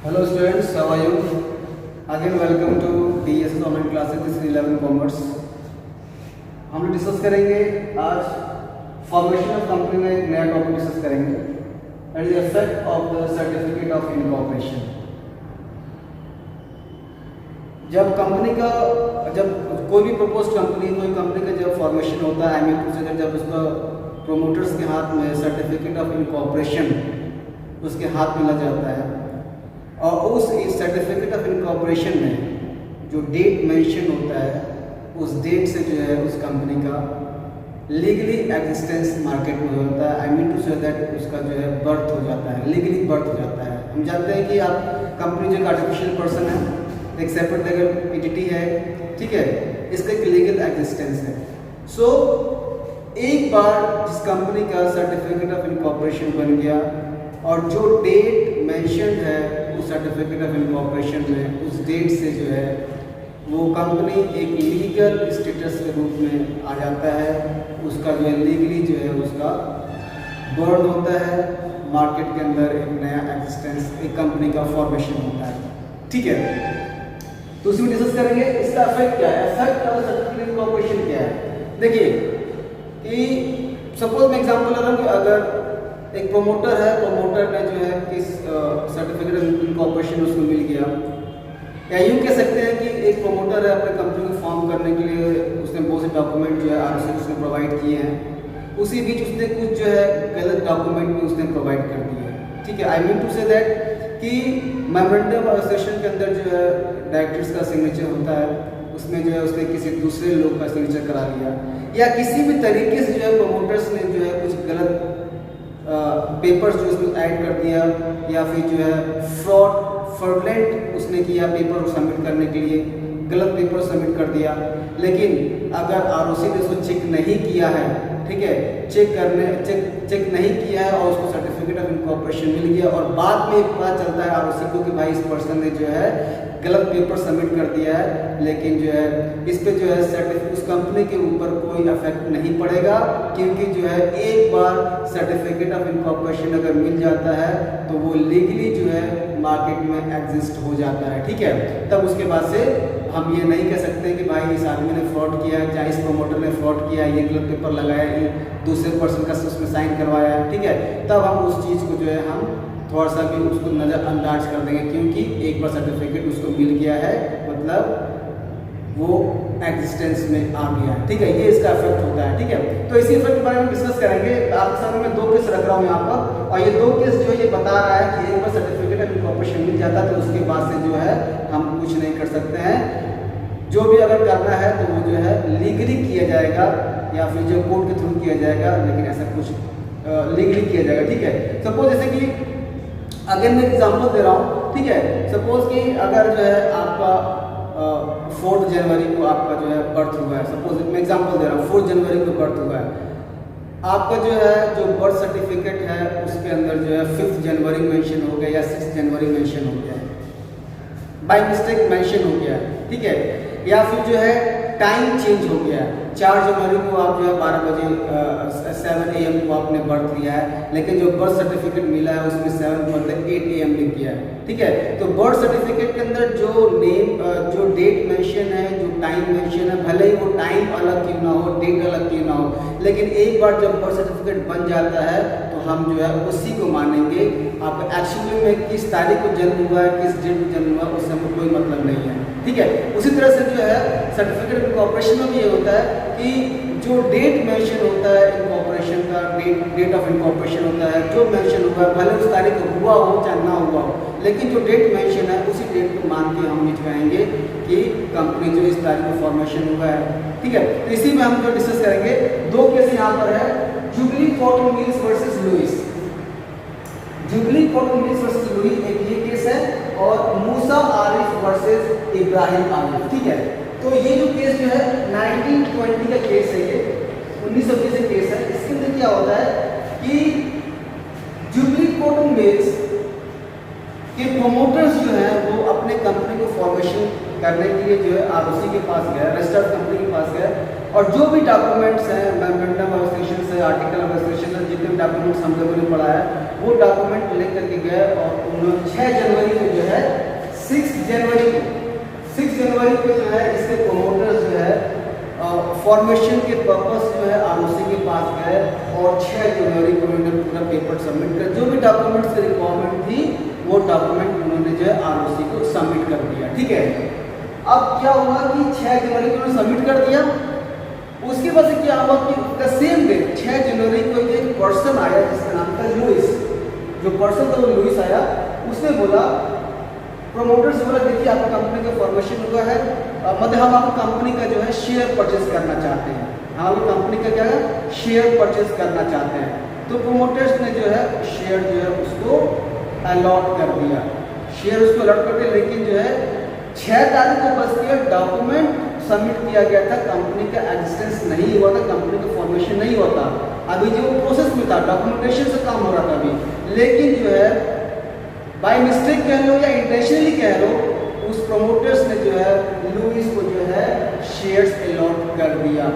Hello students, how are you? Again welcome to DSS online classes. This is 11 Commerce. हम लोग discuss करेंगे आज formation of company में एक नया टॉपिक डिस्कस करेंगे and the effect of the certificate of incorporation. जब कोई भी प्रपोज कोई कंपनी का जब फॉर्मेशन होता है, आई मीन जब उसका प्रोमोटर्स के हाथ में सर्टिफिकेट ऑफ इनकॉर्पोरेशन उसके हाथ में लग जाता है और उस सर्टिफिकेट ऑफ इनकॉर्पोरेशन में जो डेट मेंशन होता है उस डेट से जो है उस कंपनी का लीगली एग्जिस्टेंस मार्केट में होता है। I mean to say that उसका जो है बर्थ हो जाता है, लीगली बर्थ हो जाता है। हम जानते हैं कि आप कंपनी जो एक आर्टिफिशियल पर्सन है, एक सेपरेट लीगल एंटिटी है, ठीक है, इसका एक लीगल एग्जिस्टेंस है। सो एक बार जिस कंपनी का सर्टिफिकेट ऑफ इनकॉर्पोरेशन बन गया और जो डेट मेंशन है उस सर्टिफिकेट ऑफ इनकॉर्पोरेशन में, उस डेट से जो है वो कंपनी एक लीगल स्टेटस के रूप में आ जाता है। उसका जो है लीगली जो है उसका बर्थ होता है, मार्केट के अंदर एक नया एग्जिस्टेंस, एक कंपनी का फॉर्मेशन होता है, ठीक है। तो उसी में डिस्कस करेंगे इसका इफेक्ट क्या है, effect of certificate of incorporation क्या है। देखिए कि सपोज मैं एग्जांपल ले रहा हूँ कि अगर एक प्रमोटर है, प्रमोटर ने जो है किस सर्टिफिकेट ऑफ इनकॉर्पोरेशन उसको मिल गया, या यूँ कह सकते हैं कि एक प्रमोटर है अपने कंपनी को फॉर्म करने के लिए उसने बहुत से डॉक्यूमेंट जो है आरओसी उसने प्रोवाइड किए हैं, उसी बीच उसने कुछ जो है गलत डॉक्यूमेंट भी उसने प्रोवाइड कर दिए, ठीक है। I mean to say that कि मेमोरेंडम ऑफ एसोसिएशन के अंदर जो है डायरेक्टर्स का सिग्नेचर होता है, उसमें जो है उसने किसी दूसरे लोग का सिग्नेचर करा लिया, या किसी भी तरीके से जो है प्रमोटर्स ने जो है कुछ गलत पेपर्स जो उसमें ऐड कर दिया, या फिर जो है फ्रॉडलेंट उसने किया पेपर सबमिट करने के लिए, गलत पेपर सबमिट कर दिया। लेकिन अगर आरओसी ने उसको चेक नहीं किया है, ठीक है, चेक नहीं किया है और उसको सर्टिफिकेट ऑफ इनकॉर्पोरेशन मिल गया और बाद में पता चलता है आरओसी को कि भाई इस पर्सन ने जो है गलत पेपर सबमिट कर दिया है, लेकिन जो है इस पे जो है उस कंपनी के ऊपर कोई इफेक्ट नहीं पड़ेगा, क्योंकि जो है एक बार सर्टिफिकेट ऑफ इनकॉर्पोरेशन अगर मिल जाता है तो वो लीगली जो है मार्केट में एग्जिस्ट हो जाता है, ठीक है। तब उसके बाद से हम ये नहीं कह सकते कि भाई इस आदमी ने फ्रॉड किया है, चाहे इस प्रमोटर ने फ्रॉड किया, ये गलत पेपर लगाया, ये दूसरे पर्सन का उसमें साइन करवाया है, ठीक है। तब हम उस चीज़ को जो है हम थोड़ा सा भी उसको नज़रअंदाज कर देंगे, क्योंकि एक बार सर्टिफिकेट उसको मिल गया है, मतलब वो एग्जिस्टेंस में आ गया है, ठीक है। ये इसका इफेक्ट होता है, ठीक है। तो इसी इफेक्ट के बारे में डिस्कस करेंगे। आपके सामने मैं दो केस रख रहा हूँ यहाँ पर, और ये दो केस जो ये बता रहा है कि एक बार सर्टिफिकेट ऑफ इनकॉर्पोरेशन मिल जाता है तो उसके बाद से जो है हम कुछ नहीं कर सकते हैं। जो भी अगर करना है तो वो जो है लीगली किया जाएगा या फिर जो कोर्ट के थ्रू किया जाएगा, लेकिन ऐसा कुछ लीगली किया जाएगा, ठीक है। सपोज जैसे कि अगर मैं एग्जांपल दे रहा हूँ, ठीक है, सपोज कि अगर जो है आपका 4 जनवरी को आपका जो है बर्थ हुआ है, सपोज मैं एग्जांपल दे रहा हूँ 4 जनवरी को बर्थ हुआ है, आपका जो है जो बर्थ सर्टिफिकेट है उसके अंदर जो है 5 जनवरी मेंशन हो गया या 6 जनवरी मेंशन हो गया है, बाय मिस्टेक मेंशन हो गया है, ठीक है। या फिर जो है टाइम चेंज हो गया है, 4 जनवरी को आप जो है 12 बजे 7 AM को आपने बर्थ लिया है, लेकिन जो बर्थ सर्टिफिकेट मिला है उसमें 7 मतलब 8 AM लिख गया है, ठीक है। तो बर्थ सर्टिफिकेट के अंदर जो नेम जो डेट मेंशन है, जो टाइम मेंशन है, भले ही वो टाइम अलग क्यों ना हो, डेट अलग क्यों ना हो, लेकिन एक बार जब बर्थ सर्टिफिकेट बन जाता है तो हम जो है उसी को मानेंगे। आपका एक्चुअली में किस तारीख को जन्म हुआ है, किस डेट को जन्म हुआ है, उससे हमें कोई मतलब नहीं है, ठीक है। उसी तरह से जो है सर्टिफिकेट ऑफ इनकॉर्पोरेशन में भी ये होता है कि जो डेट मेंशन होता है इनकॉर्पोरेशन का, डेट ऑफ इनकॉर्पोरेशन होता है, जो मेंशन हुआ है भले उस तारीख को हुआ हो चाहे ना हुआ हो, लेकिन जो डेट मेंशन है उसी डेट को मान के हम ये कहेंगे कि कंपनी जो इस तारीख को फॉर्मेशन हुआ है, ठीक है। तो इसी में हम जो डिस्कस करेंगे, दो केस यहाँ पर है, Jubilee Cotton Mills versus Louis. Jubilee Cotton Mills versus Louis एक ये केस है, और मूसा आरिफ वर्सेस इब्राहिम आरिफ, ठीक है। तो ये जो केस जो है 1920 का केस है, ये 1920 का केस है। इसके अंदर क्या होता है कि जुबली कॉटन मिल्स के प्रोमोटर्स जो है वो अपने कंपनी को फॉर्मेशन करने के लिए जो है आरओसी के पास गया, रजिस्टर्ड कंपनी के पास गया, और जो भी डॉक्यूमेंट्स हैं, मेमोरेंडम ऑफ एसोसिएशन से, आर्टिकल ऑफ एसोसिएशन से, जितने डॉक्यूमेंट्स हम लोगों ने पढ़ा है वो डॉक्यूमेंट लेकर के गए और उन्होंने 6 जनवरी को जो है जनवरी को जो है इसके प्रोमोटर्स जो है फॉर्मेशन के पर्पस जो है आरओसी के पास गए और 6 जनवरी को उन्होंने पूरा पेपर सबमिट कर, जो भी डॉक्यूमेंट्स की रिक्वायरमेंट थी वो डॉक्यूमेंट उन्होंने जो है आरओसी को सबमिट कर दिया। ठीक है, अब क्या हुआ कि 6 जनवरी को उन्होंने सबमिट कर दिया। उसके बाद से क्या हुआ कि द सेम डे 6 जनवरी को एक पर्सन आया जिसका नाम था लुइस। जो पर्सन था वो लुइस आया, उसने बोला प्रोमोटर से बोला देखिए आपका कंपनी का फॉर्मेशन हुआ है, मतलब हम आपको कंपनी का जो है शेयर परचेज करना चाहते हैं, हम आपको कंपनी का क्या है शेयर परचेज करना चाहते हैं। तो प्रोमोटर्स ने जो है शेयर जो है उसको अलॉट कर दिया, शेयर उसको अलॉट कर दिया। लेकिन जो है 6 तारीख को बस के डॉक्यूमेंट सबमिट किया गया था, कंपनी का एग्जिस्टेंस नहीं हुआ था, कंपनी का फॉर्मेशन नहीं हुआ था, अभी जो प्रोसेस में था, डॉक्यूमेंटेशन से काम हो रहा था अभी। लेकिन जो है बाय मिस्टेक कह लो या इंटेंशनली कह लो, उस प्रोमोटर्स ने जो है लुइस को जो है शेयर्स अलॉट कर दिया।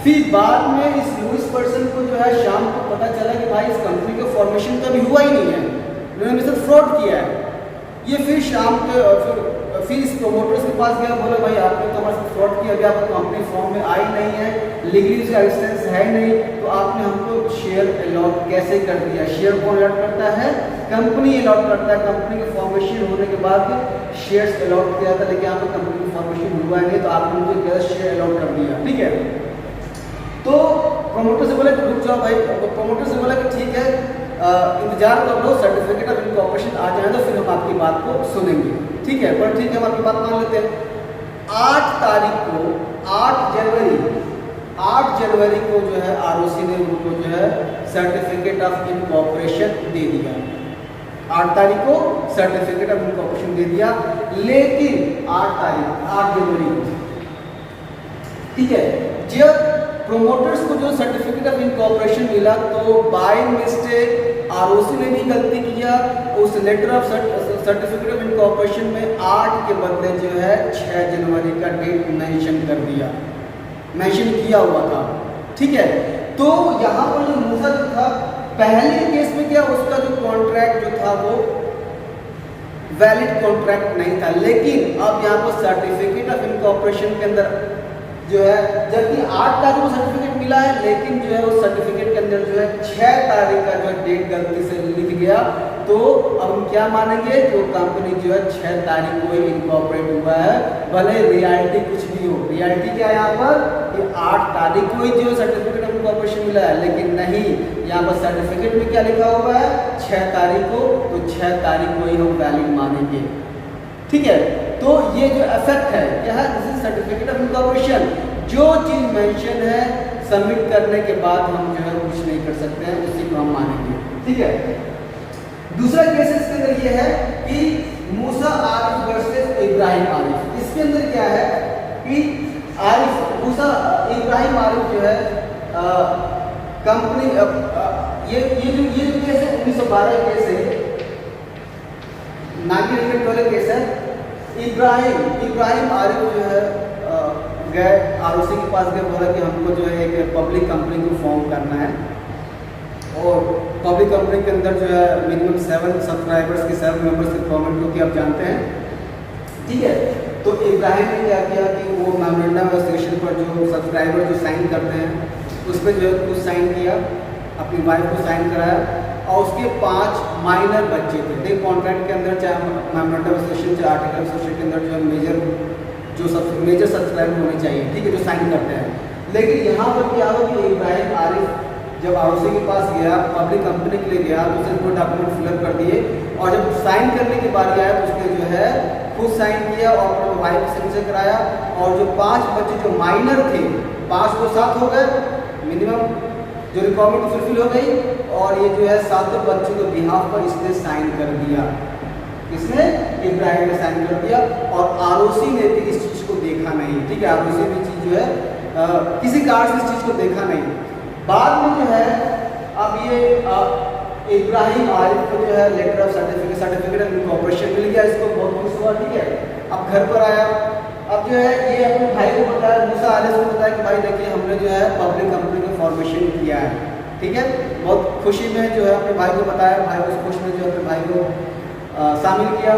फिर बाद में इस लुइस पर्सन को जो है शाम को पता चला कि भाई इस कंपनी का फॉर्मेशन तो अभी हुआ ही नहीं है, उन्होंने मेरे साथ फ्रॉड किया है। ये फिर शाम के फिर इस प्रोमोटर्स के पास गया, बोला भाई आपने तो हमारे साथ फ्रॉड किया, अभी आपका कंपनी फॉर्म में आई नहीं है, लीगली उसका एग्जिस्टेंस है नहीं, तो आपने हमको शेयर अलॉट कैसे कर दिया। शेयर कौन अलॉट करता है? कंपनी अलॉट करता है। कंपनी के फॉर्मेशन होने के बाद शेयर्स अलॉट किया था, लेकिन आपका कंपनी का फॉर्मेशन हुआ नहीं, तो आपने मुझे क्या शेयर अलॉट कर दिया। ठीक है, तो प्रोमोटर से बोला रुक जाओ भाई, प्रोमोटर से बोला कि ठीक है इंतजार कर लो, सर्टिफिकेट ऑफ इनकॉर्पोरेशन आ जाए तो फिर हम आपकी बात को सुनेंगे। ठीक है, पर ठीक है हम आपकी बात मान लेते हैं। 8 तारीख को 8 जनवरी को जो है आरओसी ने उनको जो है सर्टिफिकेट ऑफ इनकॉर्पोरेशन दे दिया। 8 तारीख को सर्टिफिकेट ऑफ इनकॉर्पोरेशन दे दिया, लेकिन 8 जनवरी को ठीक है जब प्रोमोटर्स को जो सर्टिफिकेट ऑफ इनकॉर्पोरेशन मिला तो बाय मिस्टेक आरओसी ने भी गलती किया, उस letter of certificate of incorporation में 8 के बदले जो है 6 जनवरी का डेट मेंशन कर दिया, मेंशन किया हुआ था। ठीक है, तो यहाँ पर जो मूसा जो था पहले केस में क्या उसका जो कॉन्ट्रैक्ट जो था वो वैलिड कॉन्ट्रैक्ट नहीं था, लेकिन अब यहाँ पर सर्टिफिकेट ऑफ इनकॉर्पोरेशन के अंदर जो है जबकि 8 तारीख को सर्टिफिकेट मिला है, लेकिन जो है उस सर्टिफिकेट के अंदर जो है 6 तारीख का जो डेट गलती से लिख गया, तो अब हम क्या मानेंगे जो कंपनी जो है 6 तारीख को ही इनकॉर्पोरेट हुआ है, भले रियलिटी कुछ भी हो। रियलिटी क्या है यहाँ पर कि 8 तारीख को ही जो सर्टिफिकेट ऑफ इनकॉर्पोरेशन मिला है, लेकिन नहीं यहाँ पर सर्टिफिकेट में क्या लिखा हुआ है 6 तारीख को, तो 6 तारीख को ही हम वैलिड मानेंगे। ठीक है, तो ये जो इफेक्ट है क्या है, this is certificate of incorporation. जो चीज मेंशन है सबमिट करने के बाद हम जो है कुछ नहीं कर सकते हैं, उसी को हम मानेंगे। ठीक है, दूसरा केस इसके अंदर ये है कि मूसा आरिफ वर्सेस इब्राहिम आरिफ। इसके अंदर क्या है कि मूसा इब्राहिम आरिफ जो है कंपनी ये जो केस है 1912 केस है, नागी रिलेटेड वाला केस है। इब्राहिम आरिफ जो है गए आरओसी के पास गए, बोला कि हमको जो है एक पब्लिक कंपनी को फॉर्म करना है और पब्लिक कंपनी के अंदर जो है मिनिमम 7 सब्सक्राइबर्स की 7 मेंबर्स की रिक्वायरमेंट होती है, आप जानते हैं। ठीक है, तो इब्राहिम ने क्या किया कि वो मेमोरेंडम एसोसिएशन पर जो सब्सक्राइबर जो साइन करते हैं उस पर जो है कुछ साइन किया, अपनी वाइफ को साइन कराया और उसके 5 माइनर बच्चे थे। देख कॉन्ट्रैक्ट के अंदर चाहे मेमोरेंडम एसोसिएशन चाहे आर्टिकल एसोसिएशन के अंदर जो है मेजर सब्सक्राइबर होने चाहिए, ठीक है, जो साइन करते हैं। लेकिन यहाँ पर क्या हुआ कि इब्राहिम आरिफ जब आरओसी के पास गया, पब्लिक कंपनी के लिए गया, तो उसने कोई डॉक्यूमेंट फिलअप कर दिए और जब साइन करने की बारी आया तो उसने जो है खुद साइन किया और अपने वाइफ को सिग्नेचर कराया और जो 5 बच्चे जो माइनर थे 5 को 7 हो गए, मिनिमम जो रिक्वायरमेंट फुलफिल हो गई और ये जो है 7 बच्चों के बिहाफ पर इसने साइन कर दिया। इसने इब्राहिम ने साइन कर दिया और आरओसी ने भी इस चीज़ को देखा नहीं। ठीक है, आरओसी ने चीज़ जो है किसी कारण से इस चीज़ को देखा नहीं। बाद में जो है अब ये इब्राहिम आरिफ को जो है letter of certificate of incorporation मिल गया, इसको बहुत खुश हुआ। ठीक है, अब घर पर आया, अब जो है ये अपने भाई को बताया, मूसा आरिफ को बताया कि भाई देखिए हमने जो है पब्लिक कंपनी का फॉर्मेशन किया है। ठीक है, बहुत खुशी में जो है अपने भाई को बताया, भाई उस खुश में जो है अपने भाई को शामिल किया।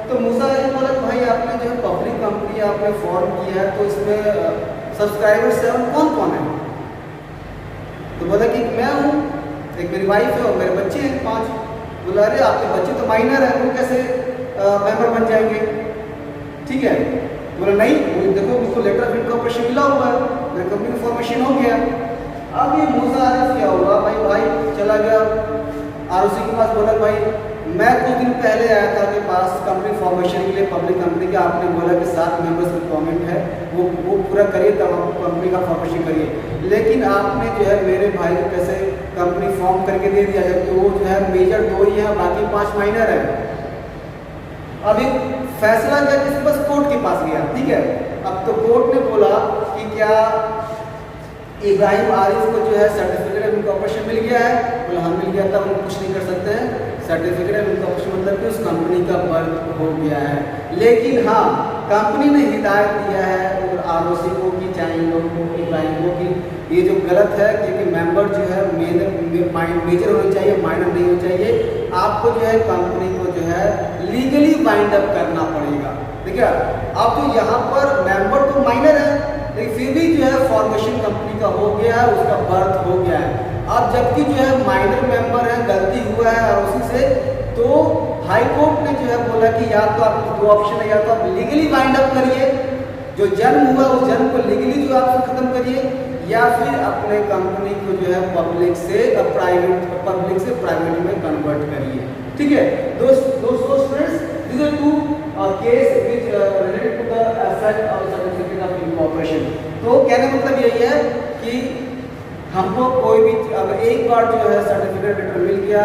तो मूसा ने बोला भाई आपने जो है पब्लिक कंपनी आपने फॉर्म किया है तो इसमें सब्सक्राइबर्स है कौन कौन है? तो बोला कि मैं हूँ, एक मेरी वाइफ है और मेरे बच्चे हैं 5। बोला अरे आपके बच्चे तो माइनर है, वो कैसे मेंबर बन जाएंगे? ठीक है। बोला नहीं, वो देखो मुझको लेटर ऑफ इनकॉर्पोरेशन मिला हुआ है, मेरे कंपनी का फॉर्मेशन हो गया। अब ये मूसा आरिफ क्या हुआ भाई चला गया आरओसी के पास, बोला भाई मैं कुछ दिन पहले आया था आपके पास कंपनी फॉर्मेशन के लिए पब्लिक कंपनी के, आपने बोला कि 7 मेंबर्स रिक्वायरमेंट है, वो पूरा करिए तब आप कंपनी का फॉर्मेशन करिए, लेकिन आपने जो है मेरे भाई को कैसे कंपनी फॉर्म करके दे दिया जबकि वो जो है मेजर 2 ही है, बाकी 5 माइनर है। अब एक फैसला क्या किसी बस कोर्ट के पास गया, ठीक है। अब तो कोर्ट ने बोला कि क्या इब्राहिम आरिफ को जो है सर्टिफिकेट ऑफ इनकॉर्पोरेशन मिल गया है? बोला हाँ मिल गया, तब हम कुछ नहीं कर सकते हैं, सर्टिफिकेट ऑफ इनकॉर्पोरेशन मतलब कि उस कंपनी का बर्थ हो गया है। लेकिन हाँ कंपनी ने हिदायत दिया है और आरओसी को कि चाहे इन लोगों को इब्राहिम को कि ये जो गलत है क्योंकि मेंबर जो है मेजर होना चाहिए, माइनर नहीं होना चाहिए। आपको जो है कंपनी को जो है लीगली बाइंड अप करना पड़ेगा। देखिए आप तो यहाँ पर मेंबर तो माइनर है लेकिन फिर भी जो है फॉर्मेशन कंपनी का हो गया है, उसका बर्थ हो गया है। अब जबकि जो है माइनर मेंबर है, गलती हुआ है और उसी से तो हाई कोर्ट ने जो है बोला कि या तो आपको 2 ऑप्शन है, या तो आप लीगली बाइंड अप करिए, जो जन्म हुआ उस जन्म को लीगली जो आप खत्म करिए, या फिर अपने कंपनी को जो है पब्लिक से प्राइवेट में कन्वर्ट करिए। ठीक है दोस्तों friends, these are 2 case which related to the effect of certificate of incorporation। तो कहने का मतलब यही है कि हमको कोई भी अगर एक बार जो है सर्टिफिकेट लेटर मिल गया,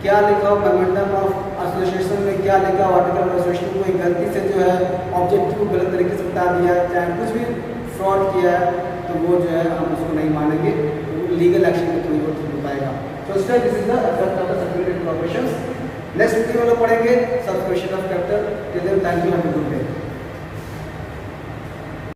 क्या लिखा हो मेमोरेंडम ऑफ एसोसिएशन में, क्या लिखा हो आर्टिकल ऑफ एसोसिएशन, कोई गलती से जो है ऑब्जेक्टिव को गलत तरीके से बता दिया, चाहे कुछ भी फ्रॉड किया है तो वो जो है हम उसको नहीं मानेंगे, लीगल एक्शन में थोड़ी बहुत हो पाएगा। तो this is the effect of the certificate of incorporation. Next video में पढ़ेंगे subscription of capital. Till then thank you, have a good day.